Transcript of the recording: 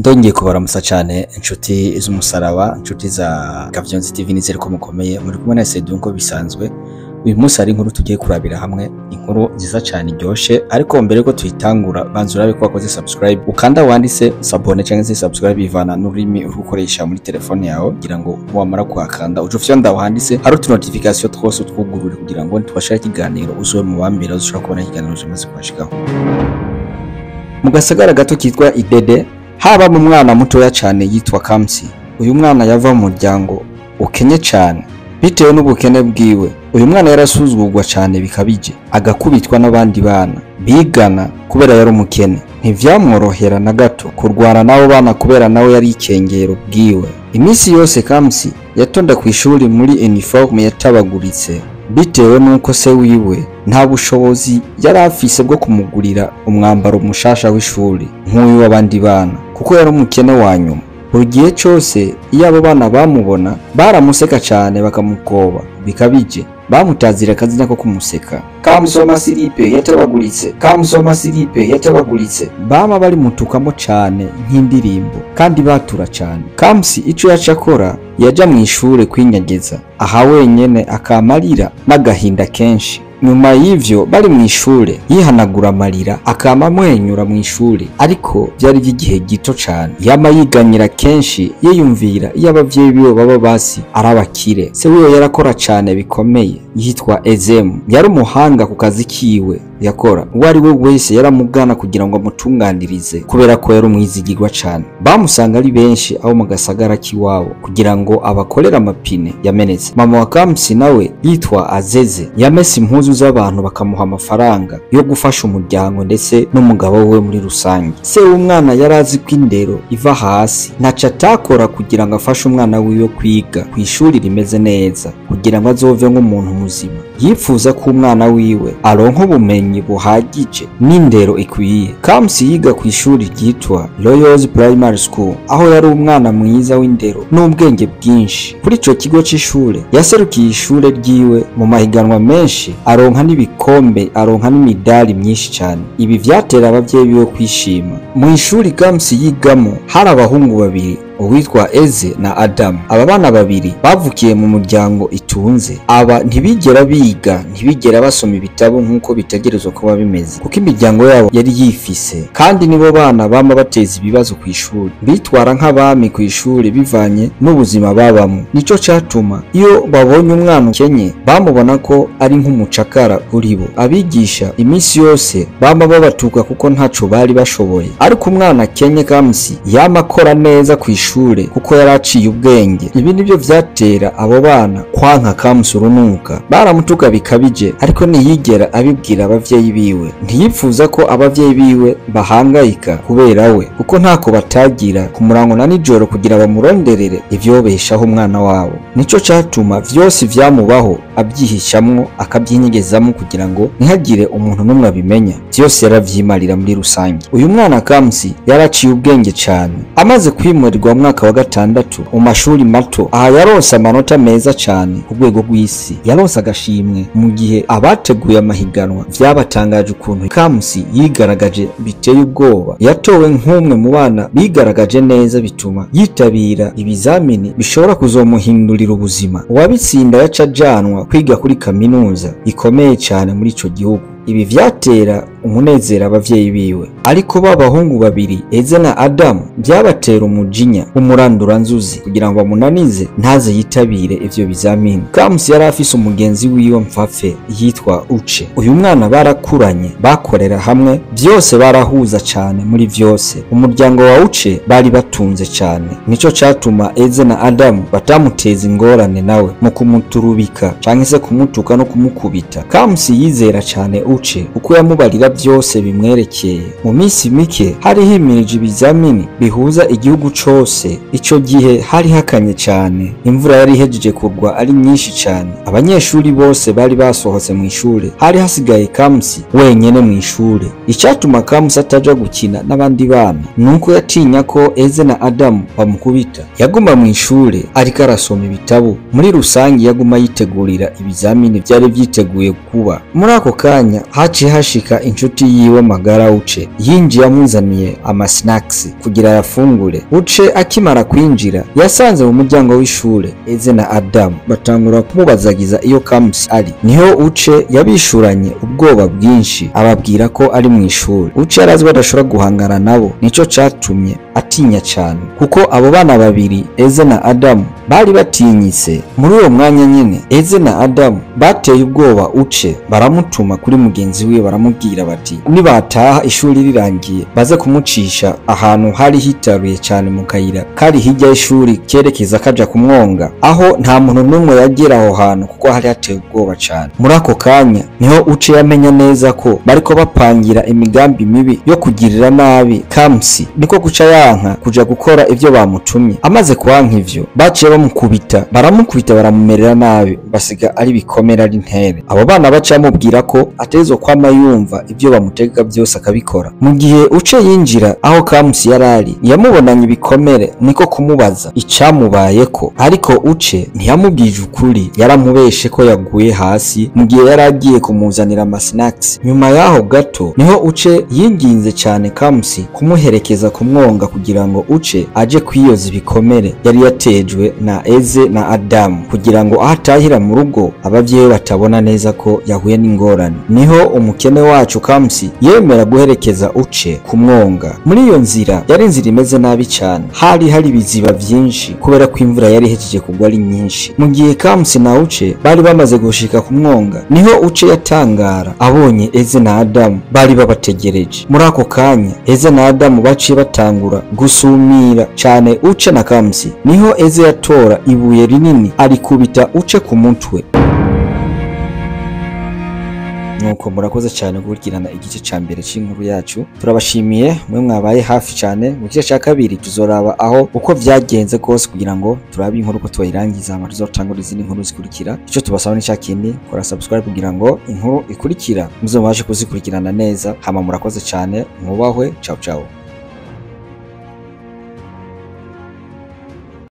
Ndongeye kubaramutsa cyane inshuti z'umusaraba, inshuti za Gavyonzi TV nizere ko mukomeye. Muri kumwe na Sedu nko bisanzwe. Uyu munsi ari inkuru tugiye kurabira hamwe, inkuru nziza cyane iryoshe, ariko mbere ko tuyitangura banza urabe ko wakoze subscribe, ukanda wanditse sabone cyangwa se subscribe bivana n'ururimi urukoresha muri telefone yawe, kugira ngo wamara kwakanda uje ufyonda wanditse hari notification twose twugurure kugira ngo ntwashaka ikiganiro uzobe mu bambere ushobora kubona ikiganiro kimaze kwashikaho. Mu gasagara gato kitwa Idede haba mu mwana mutoya cyane yitwa Kamsi. Uyu mwana yava mu muryango ukenye cyane bitewe n'ubukene bwiwe. Uyu mwana yarasuzugurwa cyane bikabije, agakubitwa n'abandi bana bigana kubera yari umukene. Ntivyamworohera na gato kurwana nabo bana kubera nawe yari ikengero bwiwe. Iminsi yose Kamsi yatonda ku ishuri muri uniforme yatabaguritse bitewe nuko se wiwe nta bushobozi yari afise bwo kumugurira umwambaro mushasha w'ishuri nk'uyu w'abandi bana, kuko yari umukene wa nyuma. Buri gihe cyose iyo abo bana bamubona baramuseka cyane bakamukoba bikabije, bamutazira akazina ko kumuseka. Kamusoma silipe yatabaguritse, Kamusoma silipe yatabaguritse. Bama bari mutukamo cyane nk'indirimbo kandi batura cyane. Kamsi ico yacakora yaja mu ishure kwinyageza, aha wenyene akamarira n'agahinda kenshi. Nyuma y'ivyo bari mu ishure yihanagura amarira akama mwenyura mu ishure, ariko byari by'igihe gito cyane. Yama yiganyira kenshi yiyumvira iyo abavyeyi biwe baba basi arabakire. Se wiwe yarakora cyane bikomeye, yitwa Ezemu, yari umuhanga ku kazi kiwe yakora. Uwo ari we wese yaramugana kugira ngo amutunganirize kubera ko yari umwizigirwa cyane. Bamusanga ari benshi aho mu gasagara kiwabo kugira ngo abakorera amapine yamenetse. Mama wa Kamsi nawe yitwa Azeze, yamese impuzu z'abantu bakamuha amafaranga yo gufasha umuryango ndetse n'umugabo we muri rusange. Se w'umwana yarazi ko indero iva hasi, ntaca atakora kugira ngo afashe umwana wiwe kwiga ku ishuri rimeze neza kugira ngo azove nk'umuntu muzima. Yipfuza ko umwana wiwe aronka ubumenyi buhagije n'indero ikwiye. Kamsi yiga ku ishuri ryitwa Royals Primary School, aho yari umwana mwiza w'indero n'ubwenge bwinshi. Kuri ico kigo c'ishure yaserukiye ishure ryiwe mu mahiganwa menshi, aronka n'ibikombe, aronka n'imidali myinshi cyane. Ibi vyatera abavyeyi biwe kwishima. Mu ishuri Kamsi yigamo hari abahungu babiri, uwitwa Eze na Adamu. Aba bana babiri bavukiye mu muryango itunze. Aba ntibigera biga, ntibigera basoma ibitabo nk'uko bitegerezwa kuba bimeze, kuko imiryango yabo yari yifise, kandi nibo bana bama bateza ibibazo ku ishuri. Bitwara nk'abami ku ishuri bivanye n'ubuzima babamo. Nico catuma iyo babonye umwana ukenye bamubona ko ari nk'umucakara kuri bo. Abigisha iminsi yose bama babatuka kuko ntaco bari bashoboye, ariko umwana akenye Kamsi yama akora neza ku ishuri kuko yaraciye ubwenge. Ibi nibyo vyatera abo bana kwanka Kamsi urunuka. Baramutuka bikabije, ariko ntiyigera abibwira abavyeyi biwe. Ntiyipfuza ko abavyeyi biwe bahangayika kubera we, kuko ntako batagira ku murango na nijoro kugira bamuronderere ivyobeshaho umwana wabo. Nico catuma vyose vyamubaho abyihishamwo, akabyinyegezamo kugira ngo ntihagire umuntu n'umwe abimenya. Vyose yaravyimarira muri rusange. Uyu mwana Kamsi yaraciye ubwenge cyane. Amaze kwimurirwa mwaka wa gatandatu mu mashuri mato, aha yaronse amanota meza cyane ku rwego rw'isi. Yaronse agashimwe mu gihe abateguye amahiganwa vyabatangaje ukuntu Kamsi yigaragaje biteye ubwoba. Yatowe nk'umwe mu bana bigaragaje neza, bituma yitabira ibizamini bishobora kuzomuhindurira ubuzima. Uwabitsinda yaca ajanwa kwiga kuri kaminuza ikomeye cyane muri ico gihugu. Ibi vyatera umunezero abavyeyi biwe, ariko b'abahungu babiri Eze na Adamu byabatera umujinya umuranduranzuzi kugira ngo bamunanize ntaze yitabire ivyo bizamini. Kamsi yari afise umugenzi wiwe Mpfapfe yitwa Uce. Uyu mwana barakuranye, bakorera hamwe, byose barahuza cyane muri vyose. Umuryango wa Uce bari batunze cyane, nico catuma Eze na Adamu batamuteza ingorane nawe mu kumuturubika canke se kumutuka no kumukubita. Kamsi yizera cyane Uce kuko yamubarira byose bimwerekeye. Mu minsi mike hari himirije ibizamini bihuza igihugu cose. Ico gihe hari hakanye cyane, imvura yari ihejeje kugwa ari nyinshi cyane. Abanyeshuri bose bari basohotse mu ishure, hari hasigaye Kamsi wenyene mu ishure. Icatuma Kamsi ataja gukina n'abandi bana nuko yatinya ko Eze na Adamu bamukubita. Yaguma mu ishure ariko arasoma ibitabo. Muri rusangi yaguma yitegurira ibizamini byari vyiteguye kuba. Muri ako kanya haciye hashika inshuti yiwe magara Uce yinjiye amuzaniye amasnacks kugira yafungure. Uce akimara kwinjira yasanze mu muryango w'ishure Eze na Adam batangura kumubazagiza iyo Kamsi ari. Niho Uce yabishuranye ubwoba bwinshi ababwira ko ari mu ishuri. Uce yarazi badashobora guhangana nabo, nico catumye atinya cyane kuko abo bana babiri Eze na Adam bari batinyitse. Muri uwo mwanya nyine Eze na Adam bateye ubwoba Uce, baramutuma kuri mugenzi we baramubwira bati nibataha ishuri rirangiye baze kumucisha ahantu hari hitaruye cyane mu kayira kari hirya y'ishuri kerekeza kaja kumwonga, aho nta muntu n'umwe yagera aho hantu kuko hari hateye ubwoba cyane. Muri ako kanya niho Uce yamenya neza ko bariko bapangira imigambi mibi yo kugirira nabi Kamsi, niko guca yanka kuja gukora ivyo bamutumye. Amaze kwanka ivyo baciye bamukubita, baramumerera nabi, basiga ari bikomera ari ntere. Abo bana baca bamubwira ko atezo kwama yumva ivyo bamutega byose akabikora. Mu gihe Uce yinjira aho Kamsi yarari yamubonanye ibikomere, niko kumubaza icamubayeko, ariko Uce ntiyamubwije ukuri, yaramubeshe ko yaguye hasi mu gihe yaragiye kumuzanira amasnacks. Nyuma yaho gato niho Uce yinginze cyane Kamsi kumuherekeza kumwonga kugira ngo Uce aje kwiyoza ibikomere yari yatejwe na Eze na Adam, kugira ngo ahatahira mu rugo abavyeyi batabona neza ko yahuye n'ingorane. Niho umukene wacu Kamsi yemera guherekeza Uce kumwonga. Muri iyo nzira yari inzira imeze nabi cyane, hari ibiziba vyinshi kubera ko imvura yari hejeje kugwa ari nyinshi. Mu gihe Kamsi na Uce bari bamaze gushika kumwonga niho Uce yatangara abonye Eze na Adam bari babategereje. Muri ako kanya Eze na Adam baciye batangura gusumira cyane Uce na Kamsi. Niho Eze yatora ibuye rinini arikubita Uce ku mutwe. Nuko murakoze cyane gukurikirana igice ca mbere c'inkuru yacu. Turabashimiye mwe mwabaye hafi cyane. Mu gice ca kabiri tuzoraba aho uko vyagenze kose kugira ngo turabe inkuru ko twayirangiza, ama tuzotangura izindi nkuru zikurikira. Ico tubasaba ni cyakindi, kora subscribe kugira ngo inkuru ikurikira muzobashe kuzikurikirana neza. Hama murakoze cyane, mwubahwe. Ciao ciao.